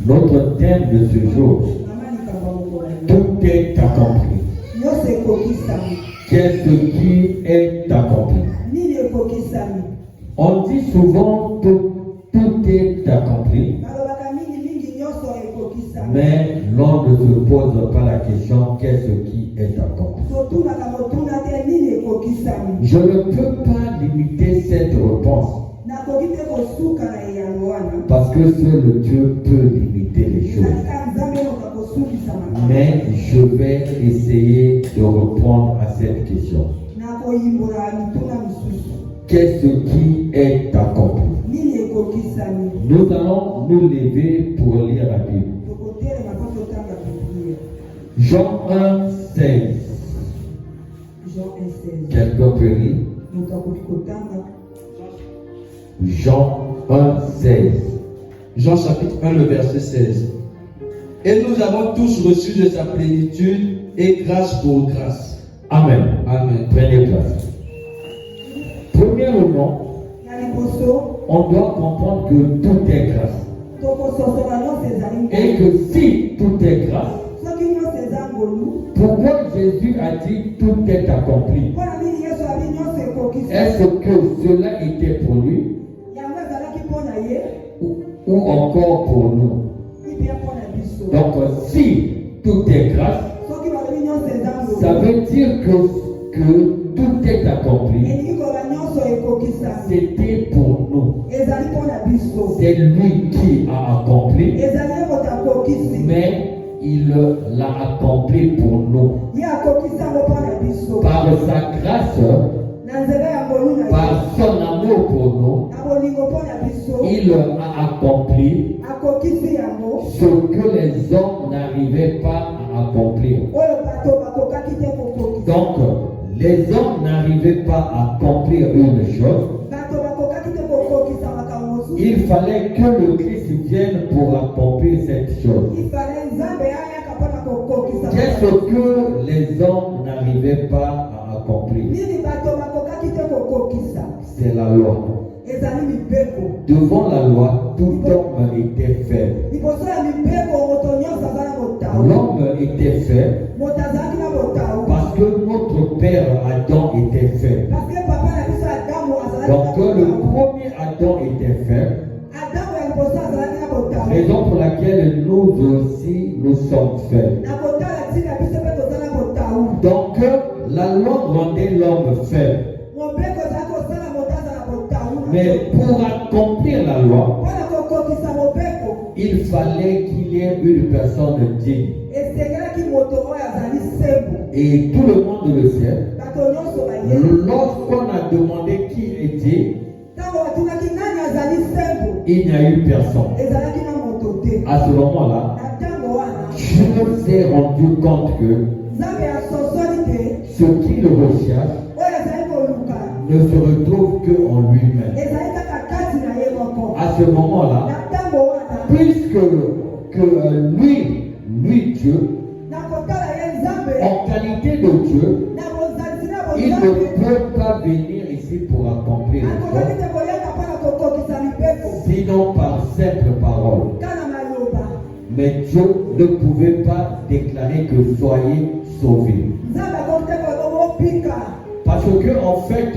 Notre thème de ce jour, tout est accompli. Qu'est-ce qui est accompli? On dit souvent que tout est accompli, mais l'on ne se pose pas la question qu'est-ce qui est accompli. Je ne peux pas limiter cette réponse parce que seul Dieu peut limiter les choses. Mais je vais essayer de répondre à cette question. Qu'est-ce qui est accompli? Nous allons nous lever pour lire la Bible. Jean 1, 16. Quelqu'un peut lire? Jean 1, 16. Jean chapitre 1, le verset 16. Et nous avons tous reçu de sa plénitude et grâce pour grâce. Amen. Amen. Prenez place. Premièrement, on doit comprendre que tout est grâce. Et que si tout est grâce, pourquoi Jésus a dit tout est accompli? Est-ce que cela était pour lui ou encore pour nous? Donc si tout est grâce, ça veut dire que tout est accompli. C'était pour nous. C'est lui qui a accompli, mais il l'a accompli pour nous. Par sa grâce, par son amour pour nous, il a accompli ce que les hommes n'arrivaient pas à accomplir. Donc, les hommes n'arrivaient pas à accomplir une chose. Il fallait que le Christ vienne pour accomplir cette chose. Qu'est-ce que les hommes n'arrivaient pas à accomplir? C'est la loi. Devant la loi, tout homme était faible. L'homme était faible parce que notre père Adam était faible. Donc le premier Adam était faible. Raison pour laquelle nous aussi nous sommes faibles. Donc la loi rendait l'homme faible. Mais pour accomplir la loi, il fallait qu'il y ait une personne digne. Et tout le monde le sait. Lorsqu'on a demandé qui est digne, il n'y a eu personne. À ce moment-là, Dieu s'est rendu compte que ce qu'il recherche ne se retrouve qu'en lui-même. À ce moment-là, puisque lui Dieu, en qualité de Dieu, il ne peut pas venir ici pour accomplir les choses, sinon par simple parole. Mais Dieu ne pouvait pas déclarer que soyez sauvés. Parce que en fait,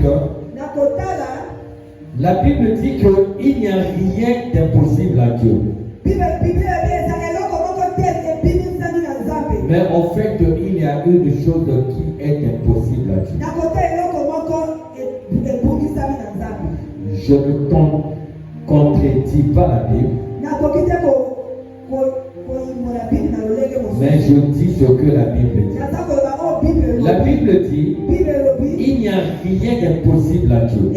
la Bible dit qu'il n'y a rien d'impossible à Dieu. Mais en fait, il y a une chose qui est impossible à Dieu. Je ne contredis pas la Bible, mais je dis ce que la Bible dit. La Bible dit il n'y a rien d'impossible à Dieu.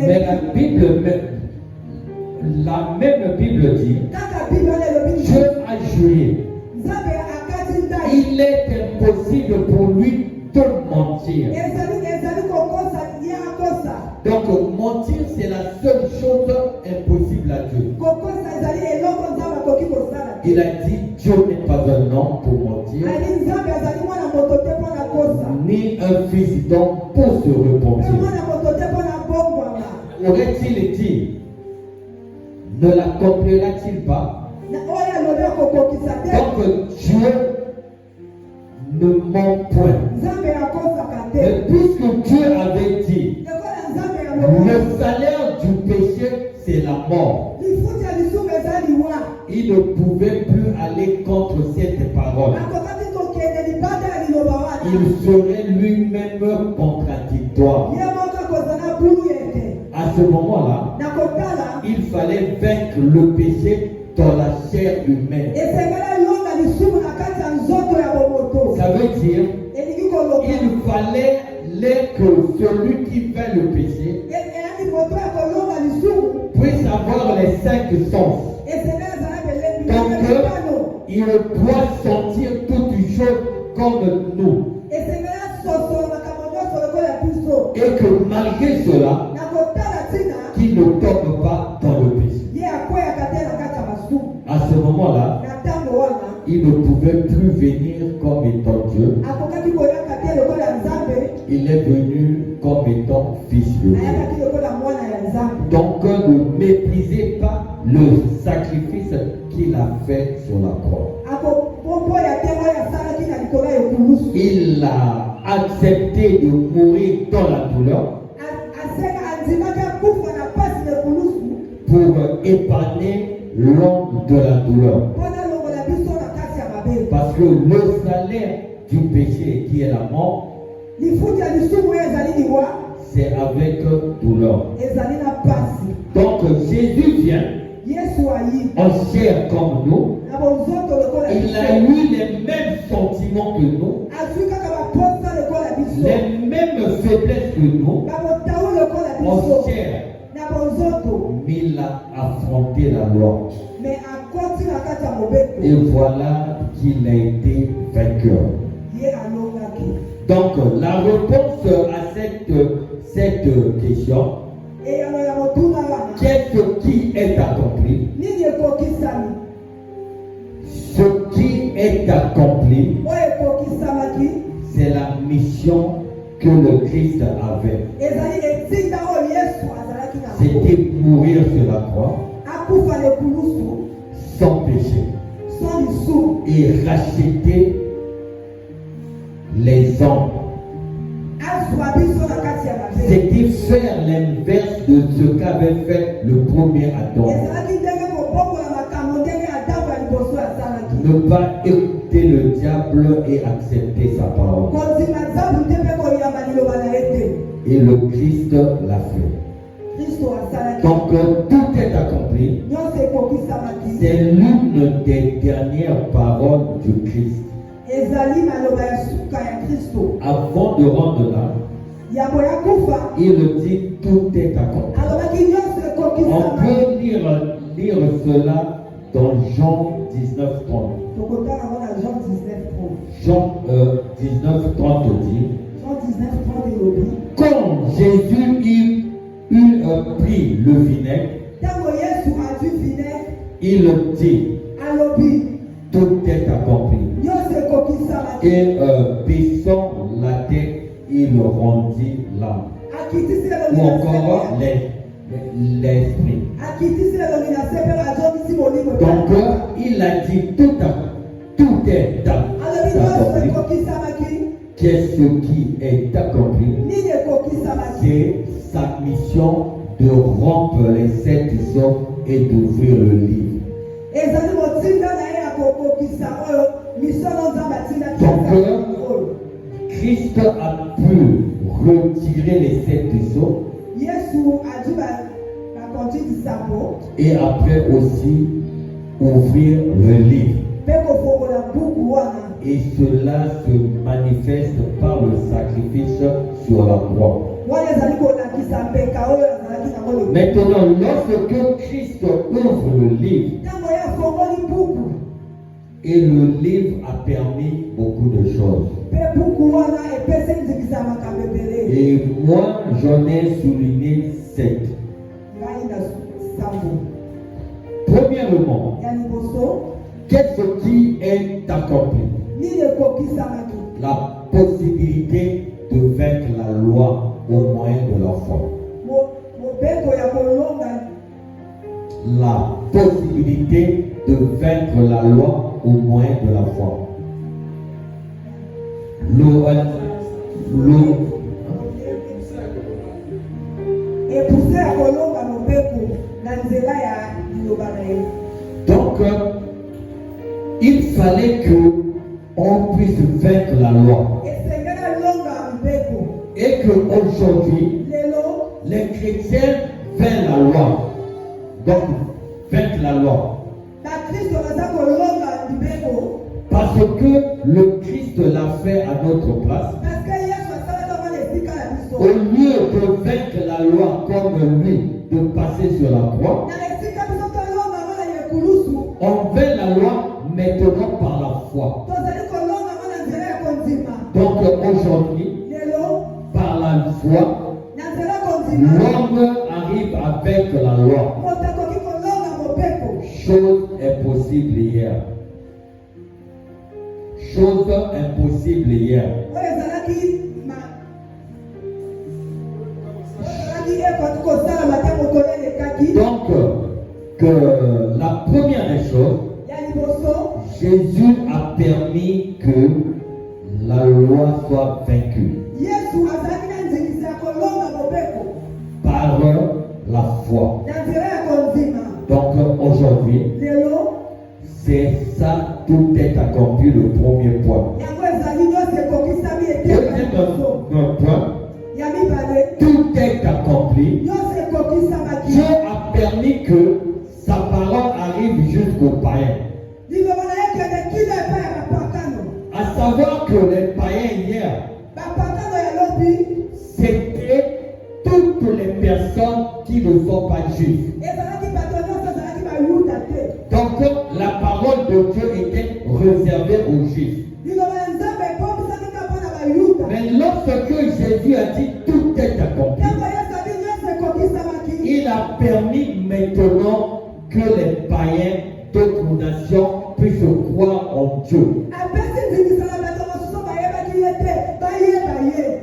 Mais la même Bible dit Dieu a juré. Il est impossible pour lui de mentir. Donc mentir, c'est la seule chose impossible à Dieu. Il a dit Dieu n'est pas un homme pour mentir, ni un fils d'homme pour se repentir. Aurait-il dit ne l'accomplira-t-il pas? Donc Dieu ne ment point. Mais puisque Dieu avait dit, le salaire du péché, c'est la mort. Il ne pouvait plus aller contre cette parole. Il serait lui-même contradictoire. À ce moment-là, il fallait vaincre le péché dans la chair humaine. Ça veut dire il fallait que celui qui fait le péché puisse avoir les 5 sens. Donc il doit sentir toutes les choses comme nous. Et que malgré cela, qu'il ne tombe pas dans le péché. À ce moment-là, il ne pouvait plus venir comme étant Dieu. Il est venu comme étant fils de Dieu. Donc ne méprisez pas le sacrifice qu'il a fait sur la croix. Il a accepté de mourir dans la douleur pour épargner l'homme de la douleur. Parce que le salaire du péché qui est la mort, c'est avec douleur. Donc Jésus vient en chair comme nous. Il a eu les mêmes sentiments que nous, les mêmes faiblesses que nous, en chair. Mais il a affronté la loi. Et voilà qu'il a été vainqueur. Donc la réponse à cette question, qu'est-ce qui est accompli? Ce qui est accompli, c'est la mission que le Christ avait. C'était mourir sur la croix sans péché et racheter les hommes. C'était faire l'inverse de ce qu'avait fait le premier Adam. Ne pas écouter le diable et accepter sa parole. Et le Christ l'a fait. Donc tout est accompli. C'est l'une des dernières paroles du Christ. Avant de rendre là, il dit tout est accompli. On peut lire cela dans Jean 19:30. Jean 19:30 dit, quand Jésus eut pris le vinaigre, il dit, tout est accompli. Et baissant la tête, il rendit l'âme. Ou encore l'esprit. Donc il a dit tout est accompli. Qu'est-ce qui est accompli? C'est sa mission de rompre les 7 sceaux et d'ouvrir le livre. Donc Christ a pu retirer les 7 sceaux et après aussi ouvrir le livre. Et cela se manifeste par le sacrifice sur la croix. Maintenant, lorsque Christ ouvre le livre, et le livre a permis beaucoup de choses. Et moi, j'en ai souligné 7. Premièrement, qu'est-ce qui est accompli? La possibilité de vaincre la loi au moyen de l'enfant. la possibilité de vaincre la loi au moyen de la foi. Donc, il fallait que on puisse vaincre la loi. Et qu'aujourd'hui, les chrétiens vaincent la loi. Donc, vaincre la loi. Parce que le Christ l'a fait à notre place. Au lieu de vaincre la loi comme lui, de passer sur la croix, on vainc la loi maintenant par la foi. Donc aujourd'hui, par la foi, l'homme arrive à vaincre la loi. Chose impossible hier. Chose impossible hier. Donc, que la première des choses, Jésus a permis que la loi soit vaincue par la foi. Donc aujourd'hui, c'est ça, tout est accompli, le premier point. Deuxième point, tout est accompli. Dieu a permis que sa parole arrive jusqu'aux païens. À savoir que les païens hier, c'était toutes les personnes qui ne sont pas juives. Donc la parole de Dieu était réservée aux juifs. Mais lorsque Jésus a dit tout est accompli, il a permis maintenant que les païens d'autres nations puissent croire en Dieu.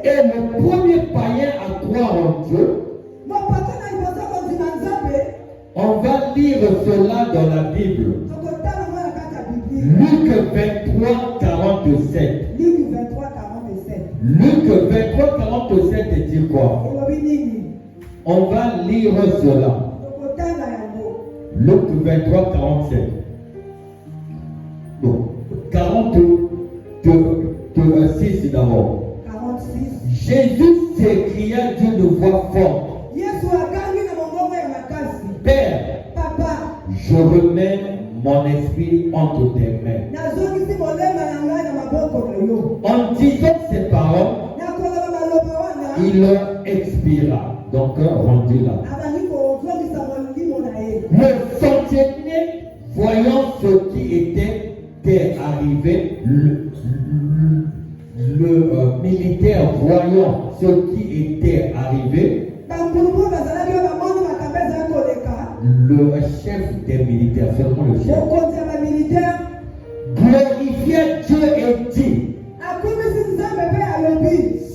Et le premier païen à croire en Dieu, on va lire cela dans la Bible. Luc 23, 47. Luc 23, 47 dit quoi? On va lire cela. Luc 23, 47. Non, 46 d'abord. Jésus s'écria d'une voix forte. Père, je remets mon esprit entre tes mains. En disant ces paroles, il expira. Donc, rendu là. Le centenier, voyant ce qui était arrivé, le militaire voyant ce qui était arrivé, le chef des militaires, seulement le chef, glorifiait Dieu et dit,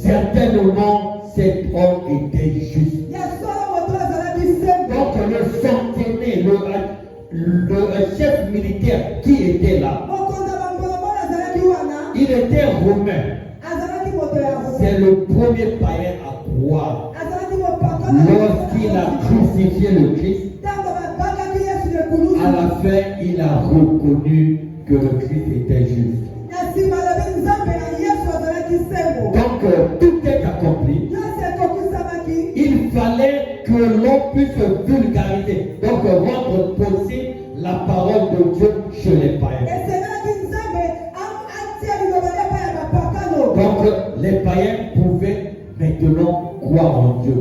certainement cet homme était juste. Donc le centenier, le chef militaire qui était là, il était romain. C'est le premier païen à croire. Lorsqu'il a crucifié le Christ, à la fin, il a reconnu que le Christ était juste. Donc, tout est accompli. Il fallait que l'on puisse vulgariser, donc rendre possible la parole de Dieu chez les païens. Donc, les païens pouvaient maintenant croire en Dieu.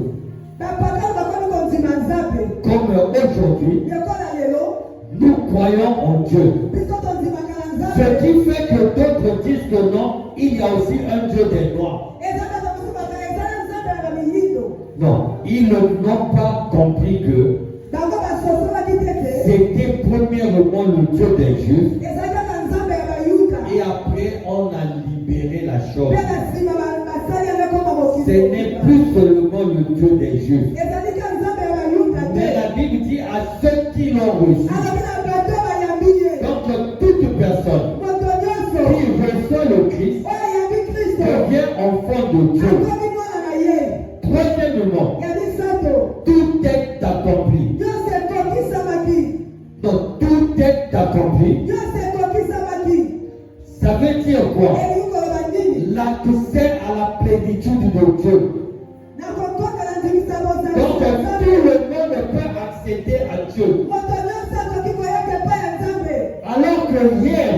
Comme aujourd'hui, nous croyons en Dieu. Ce qui fait que d'autres disent que non, il y a aussi un Dieu des Noirs. Non, ils n'ont pas compris que c'était premièrement le Dieu des Juifs. Et après, on a libéré la chose. Ce n'est plus seulement le Dieu des Juifs. Mais la Bible dit dit à ceux qui l'ont reçu. Donc toute personne qui reçoit le Christ devient enfant de Dieu. Troisièmement, tout est accompli. Donc tout est accompli. Ça veut dire quoi? L'accès à la plénitude de Dieu. Donc tout le monde peut accéder à Dieu. Alors que hier,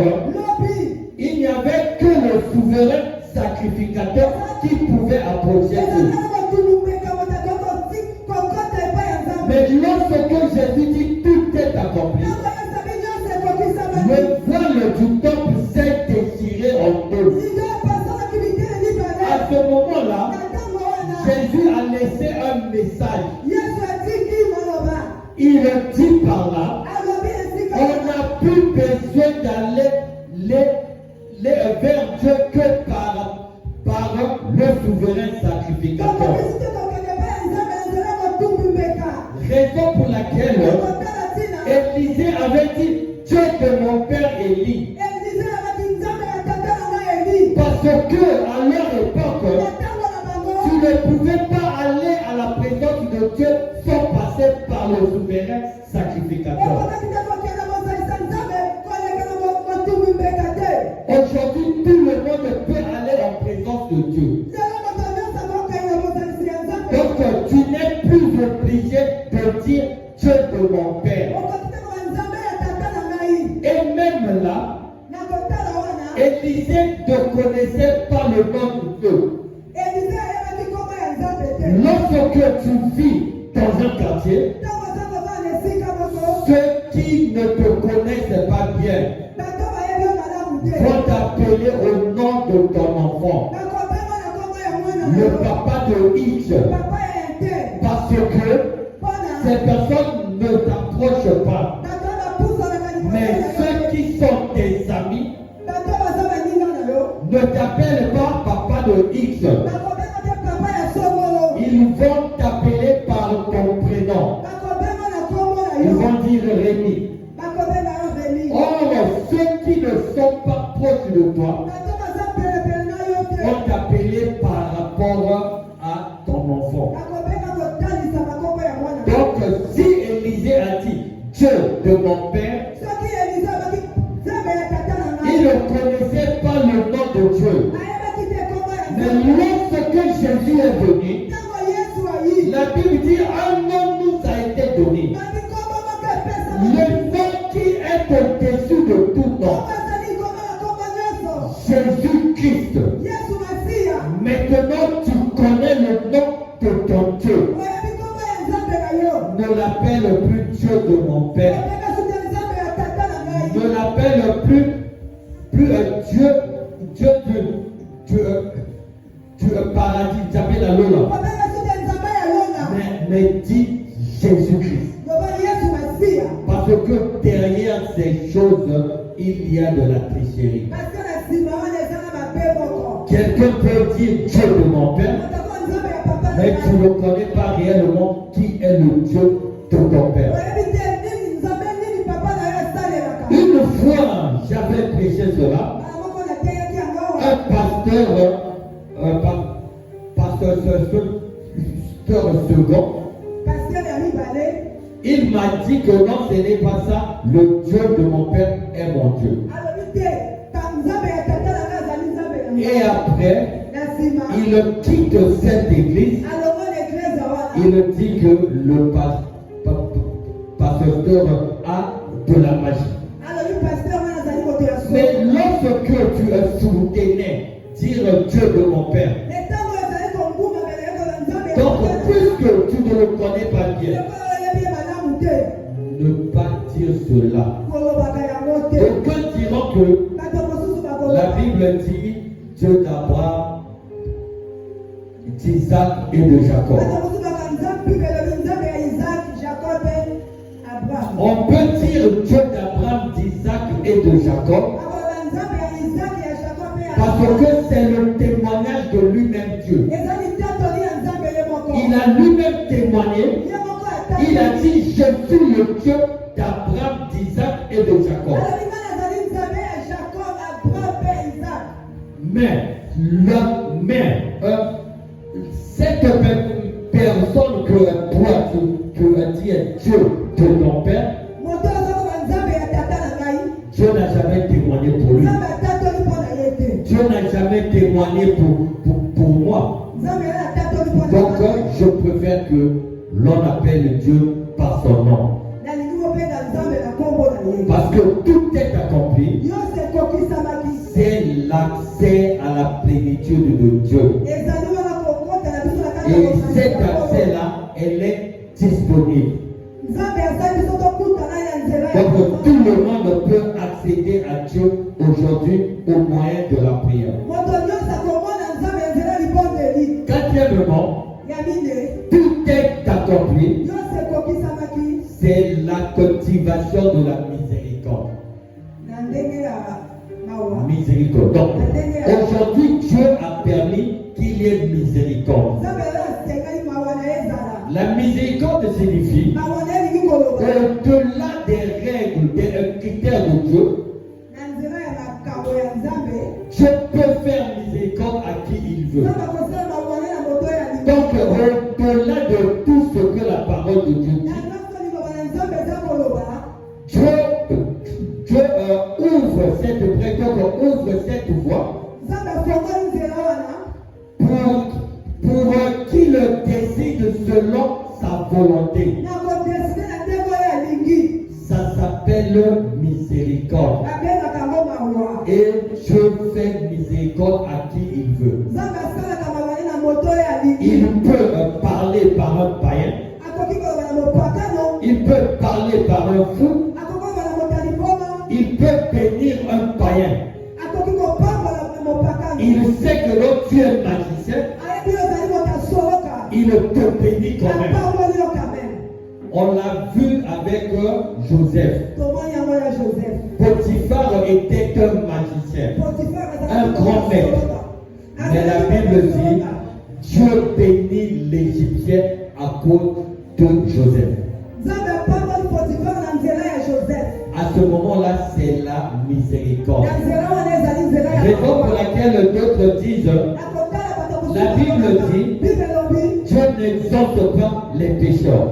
il n'y avait que le souverain sacrificateur qui pouvait approcher Dieu. Mais lorsque Jésus dit tout est accompli, le voile du temple s'est déchiré en deux. À ce moment-là, Jésus a laissé un message. Il dit par là, on n'a plus besoin d'aller vers Dieu que par le souverain sacrificateur. Raison pour laquelle Élisée avait dit Dieu de mon père Élie. Parce que à leur époque, tu ne pouvais pas aller à la présence de Dieu sans passer par le souverain sacrificateur. Aujourd'hui, tout le monde peut aller en présence de Dieu. Donc, tu n'es plus obligé de dire Dieu de mon père. Et même là, Élisée ne connaissait pas le nom de Dieu. Lorsque tu vis dans un quartier, ceux qui ne te connaissent pas bien vont t'appeler au nom de ton enfant, le papa de X, parce que ces personnes ne t'approchent pas. Mais ceux qui sont tes amis ne t'appellent pas papa de X. Ils vont t'appeler par ton prénom. Ils vont dire Rémi. Or, ceux qui ne sont pas proches de toi vont t'appeler par rapport à ton enfant. Donc, si Élisée a dit Dieu de mon père, il ne connaissait pas le nom de Dieu. Mais lorsque Jésus est venu, la Bible dit un nom nous a été donné. Le nom qui est au-dessus de tout nom. Jésus-Christ. Maintenant tu connais le nom de ton Dieu. Ne l'appelle plus Dieu de mon père. Ne l'appelle plus Dieu du paradis. J'appelle la Lola. Mais dis Jésus-Christ. Parce que derrière ces choses, il y a de la tricherie. Quelqu'un peut dire Dieu de mon père, mais tu ne connais pas réellement qui est le Dieu de ton père. Une fois, j'avais prêché cela. Un pasteur second, il m'a dit que non, ce n'est pas ça. Le Dieu de mon père est mon Dieu. Et après, il quitte cette église. Il dit que le pasteur a de la magie. Mais lorsque tu soutenais dire Dieu de mon père, donc puisque tu ne le connais pas bien, ne pas dire cela. Aucun diront que la Bible dit Dieu d'Abraham, d'Isaac et de Jacob. On peut dire Dieu d'Abraham, d'Isaac et de Jacob parce que c'est le témoignage de lui-même Dieu. Il a lui-même témoigné. Il a dit, je suis le le Dieu d'Abraham, d'Isaac et de Jacob. Mais cette personne que toi tu dis est Dieu de ton père, Dieu n'a jamais témoigné pour lui. Dieu n'a jamais témoigné pour moi. Donc je préfère que l'on appelle Dieu par son nom. Parce que tout est accompli. C'est l'accès à la plénitude de Dieu. Et cet accès-là, elle est disponible. Donc tout le monde peut accéder à Dieu aujourd'hui au moyen de la prière. Quatrièmement, tout est accompli. C'est la cultivation de la miséricorde. Miséricorde. Donc, aujourd'hui, Dieu a permis qu'il y ait miséricorde. La miséricorde signifie au-delà des règles, des critères de Dieu, Dieu peut faire miséricorde à qui il veut. Donc, au-delà de tout ce que la parole de Dieu dit, Dieu ouvre cette brèche, ouvre cette voie pour qu'il décide selon sa volonté. Ça s'appelle miséricorde. Et Dieu fait miséricorde à qui il veut. Il peut parler par un païen. Il peut parler par un fou. Il peut bénir un païen. Il sait que l'autre tu es magicien. Il te bénit quand même. On l'a vu avec Joseph. Potiphar était un magicien, un grand maître. Mais la Bible dit, Dieu bénit l'Égyptien à cause de Joseph. À ce moment-là, c'est la miséricorde. Raison pour laquelle d'autres disent, la Bible dit, Dieu n'exauce pas les pécheurs.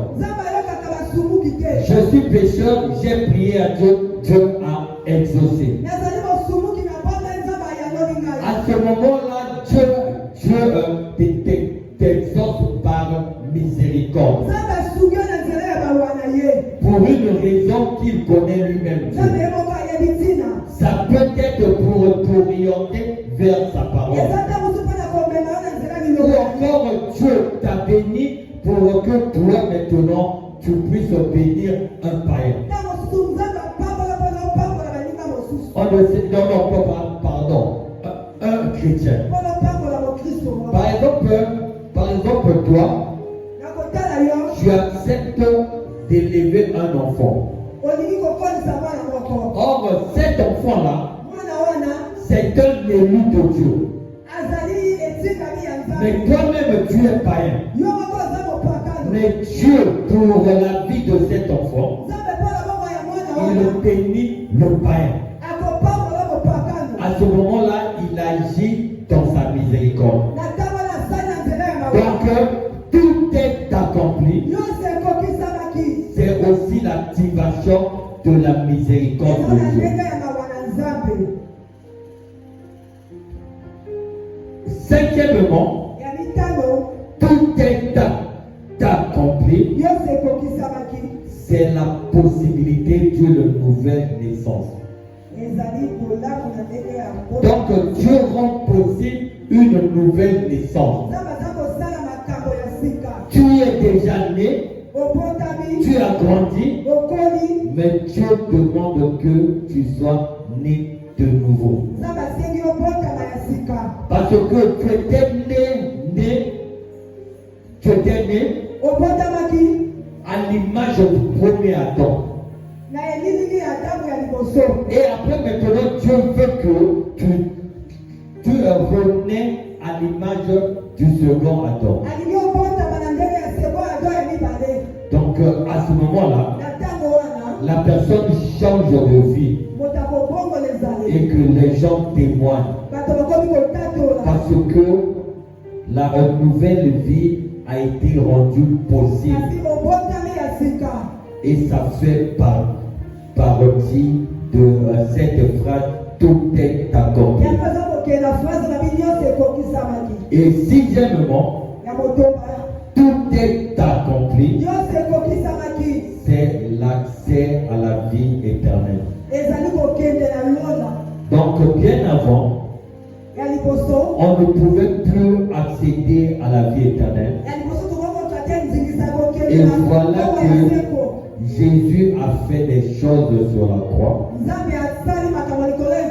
Je suis pécheur, j'ai prié à Dieu, Dieu a exaucé. À ce moment-là, Dieu t'exauce par miséricorde. Pour une raison qu'il connaît lui-même. Ça peut être pour t'orienter vers sa parole. Ou encore Dieu t'a béni pour que toi maintenant tu puisses bénir un païen. On ne sait, non, pardon, un chrétien. Par exemple, toi, tu acceptes d'élever un enfant. Or, cet enfant-là, c'est un élu de Dieu. Mais toi-même, tu es païen. Mais Dieu, pour la vie de cet enfant, il bénit le païen. À ce moment-là, il agit dans sa miséricorde. Donc, tout est accompli. C'est aussi l'activation de la miséricorde de Dieu. Cinquièmement, tout est accompli. C'est la possibilité d'une nouvelle naissance. Donc Dieu rend possible une nouvelle naissance. Tu es déjà né, tu as grandi, mais Dieu demande que tu sois né de nouveau. Parce que tu étais né à l'image du premier Adam. Et après maintenant, Dieu veut que tu renais à l'image du second Adam. Donc à ce moment-là, la personne change de vie et que les gens témoignent. Parce que la nouvelle vie a été rendue possible. Et ça fait partie de cette phrase, tout est accompli. Et sixièmement, tout est accompli, c'est l'accès à la vie éternelle. Donc bien avant, on ne pouvait plus accéder à la vie éternelle. Et voilà que Jésus a fait des choses sur la croix.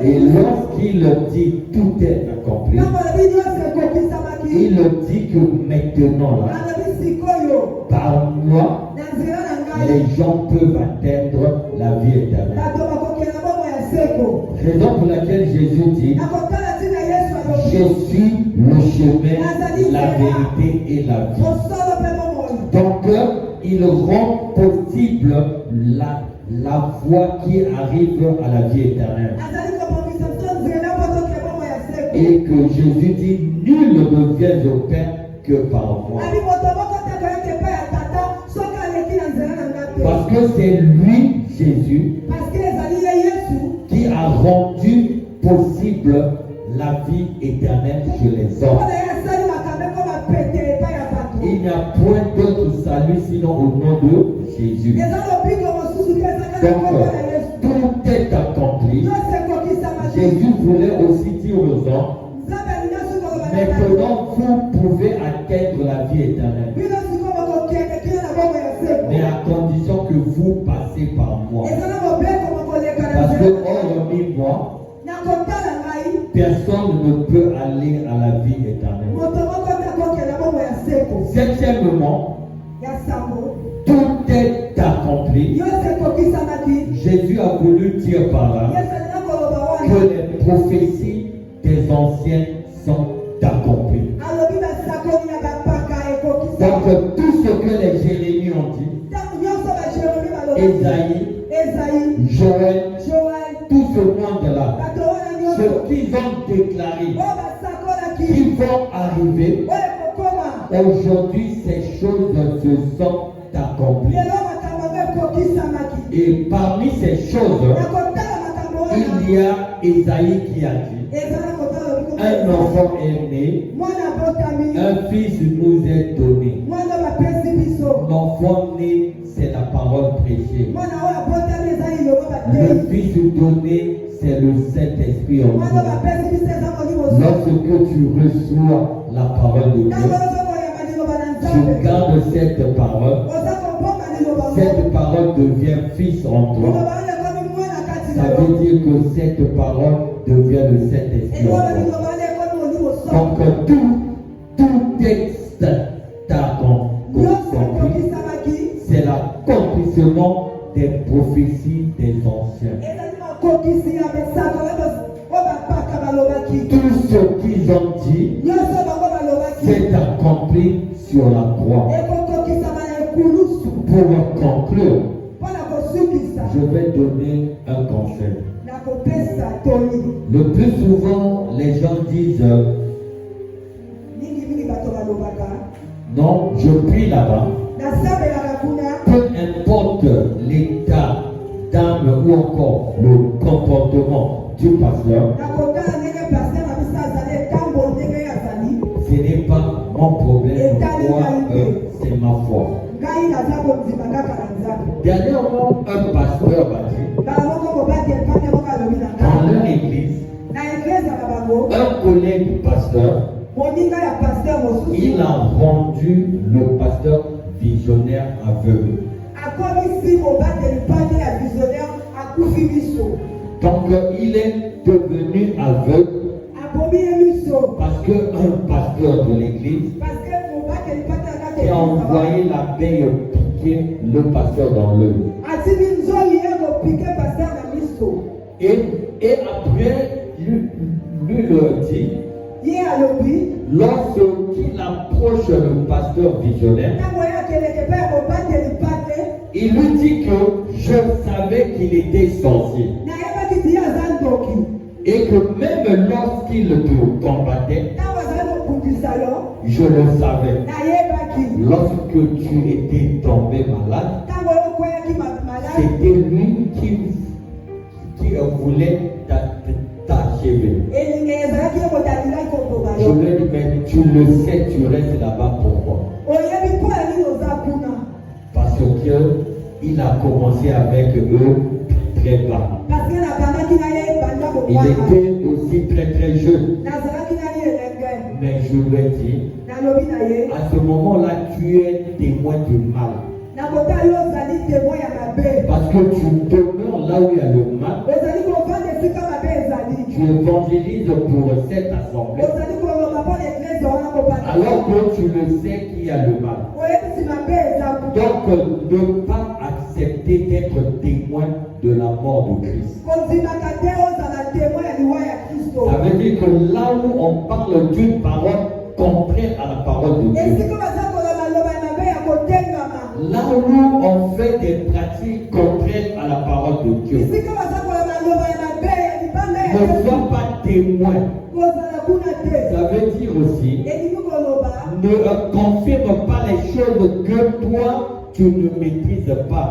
Et lorsqu'il dit tout est accompli, il dit que maintenant là, par moi, les gens peuvent atteindre la vie éternelle. Raison pour laquelle Jésus dit, je suis le chemin, la vérité et la vie. Donc, il rend possible la voie qui arrive à la vie éternelle. Et que Jésus dit, nul ne vient au Père que par moi. Parce que c'est lui, Jésus, qui a rendu possible la vie éternelle chez les hommes. Il n'y a point d'autre salut sinon au nom de Jésus. Donc, tout est accompli. Jésus voulait aussi dire aux hommes, maintenant vous pouvez atteindre la vie éternelle. Mais à condition que vous passez par moi. Parce que hormis moi, personne ne peut aller à la vie éternelle. Septièmement, tout est accompli. Jésus a voulu dire par là que les prophéties des anciens sont accomplies. Donc tout ce que les Jérémies ont dit, Ésaïe, Joël, tout ce monde-là, ce qu'ils ont déclaré, qui vont arriver, aujourd'hui ces choses se sont accomplies. Et parmi ces choses, il y a Ésaïe qui a dit, un enfant est né, un fils nous est donné. L'enfant né, c'est la parole prêchée. Le fils donné, c'est le Saint-Esprit en nous. Lorsque tu reçois la parole de Dieu, tu gardes cette parole devient fils en toi. Ça veut dire que cette parole devient le Saint-Esprit en toi. Donc tout texte accompli, c'est l'accomplissement des prophéties des anciens. Tout ce qu'ils ont dit, c'est accompli sur la croix. Pour conclure, je vais donner un conseil. Le plus souvent, les gens disent non, je prie là-bas. Peu importe l'état d'âme ou encore le comportement du pasteur, ce n'est pas mon problème, c'est ma foi. Dernièrement, un pasteur m'a dit, dans leur église, un collègue pasteur, il a rendu le pasteur visionnaire aveugle. Donc il est devenu aveugle parce qu'un pasteur de l'église a envoyé l'abeille piquer le pasteur dans l'œil. Et après, lui leur dit, lorsqu'il approche le pasteur visionnaire, il lui dit que je savais qu'il était sorcier. Et que même lorsqu'il te combattait, je le savais. Lorsque tu étais tombé malade, c'était lui qui voulait t'achever. Je lui ai dit, mais tu le sais, tu restes là-bas pourquoi? Parce qu'il a commencé avec eux très bas. Il était aussi très jeune. Mais je lui ai dit, à ce moment-là, tu es témoin du mal. Parce que tu demeures là où il y a le mal. Tu évangélises pour cette assemblée. Alors que tu le sais qu'il y a le mal. Donc, ne pas accepter d'être témoin de la mort de Christ. Ça veut dire que là où on parle d'une parole contraire à la parole de Dieu, là où on fait des pratiques contraires à la parole de Dieu, ne sois pas témoin. Ça veut dire aussi, ne confirme pas les choses que toi tu ne maîtrises pas.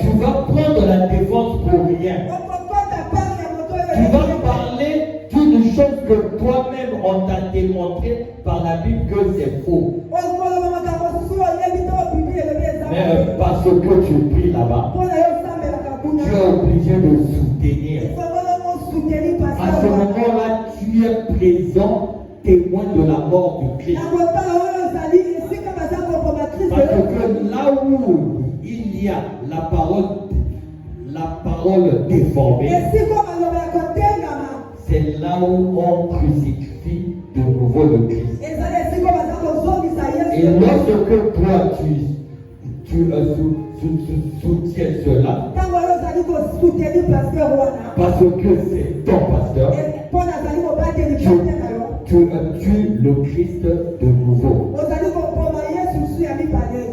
Tu vas prendre la défense pour rien. Tu vas parler d'une chose que toi-même on t'a démontré par la Bible que c'est faux. Mais parce que tu pries là-bas, tu es obligé de soutenir. À ce moment-là, tu es présent, témoin de la mort du Christ. Parce que là où il y a la parole déformée, c'est là où on crucifie de nouveau le Christ. Et lorsque toi tu soutiens cela, parce que c'est ton pasteur, tu tues le Christ de nouveau.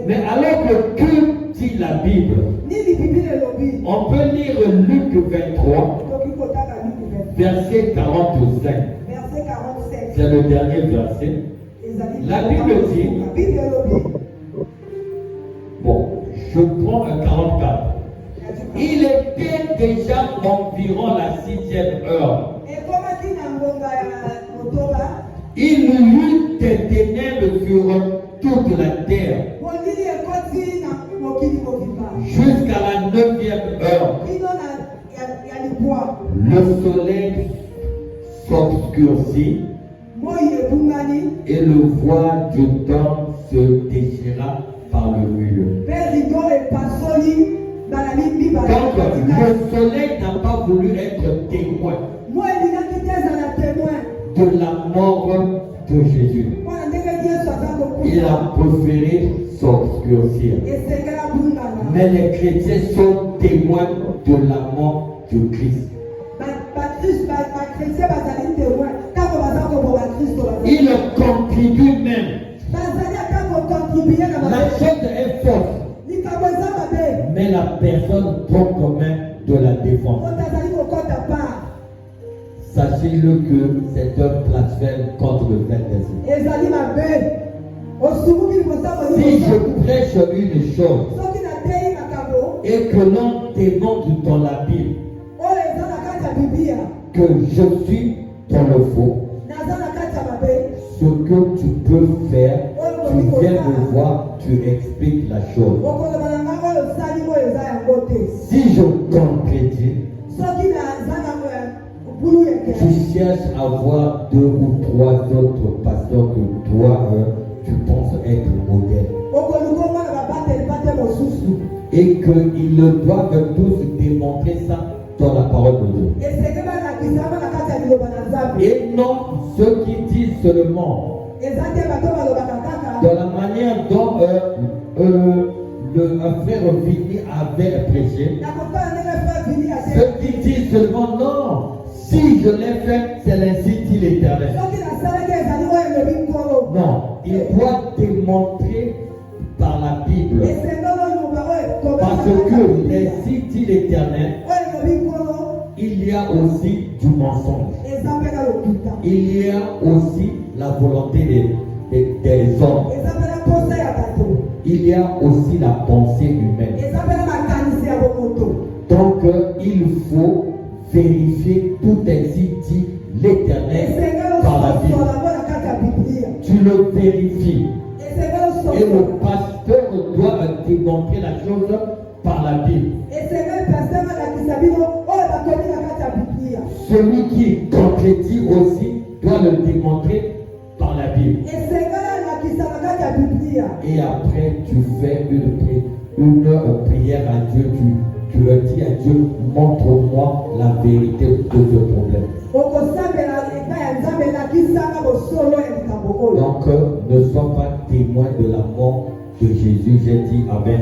Mais alors que dit la Bible, on peut lire Luc 23, verset 45. C'est le dernier verset. La Bible dit, bon, je prends un 44. Il était déjà environ la 6e heure. Il y eut des ténèbres sur toute la terre jusqu'à la 9e heure. Le soleil s'obscurcit et le voile du temps se déchira par le milieu. Donc, le soleil n'a pas voulu être témoin de la mort de Jésus. Il a préféré s'obscurcir. Mais les chrétiens sont témoins de la mort de Christ. Il contribue même. La chose est forte. Mais la personne prend comme de la défense. Sachez-le que c'est un blasphème contre le Père des Esprits. Si je prêche une chose et que l'on démontre dans la Bible que je suis dans le faux, ce que tu peux faire, tu viens me voir, tu expliques la chose. Si je contredis, tu cherches à voir 2 ou 3 autres pasteurs que toi, tu penses être modèle. Et qu'ils doivent tous démontrer ça dans la parole de Dieu. Et non ceux qui disent seulement de la manière dont le frère Vini avait prêché. Ceux qui disent seulement non, si je l'ai fait, c'est l'ainsi dit l'Éternel. Non, il doit démontrer par la la Bible. Parce que ainsi dit l'Éternel, il y a aussi du mensonge. Il y a aussi la volonté des hommes. Il y a aussi la pensée humaine. Donc il faut vérifier tout ainsi dit l'Éternel par la Bible. Tu le vérifies. Et le pasteur doit démontrer la chose par la Bible. Celui qui contredit aussi doit le démontrer par la Bible. Et après, tu fais une prière à Dieu. Tu le dis à Dieu, montre-moi la vérité de ce problème. Donc, ne sois pas témoin de la mort de Jésus. J'ai dit Amen.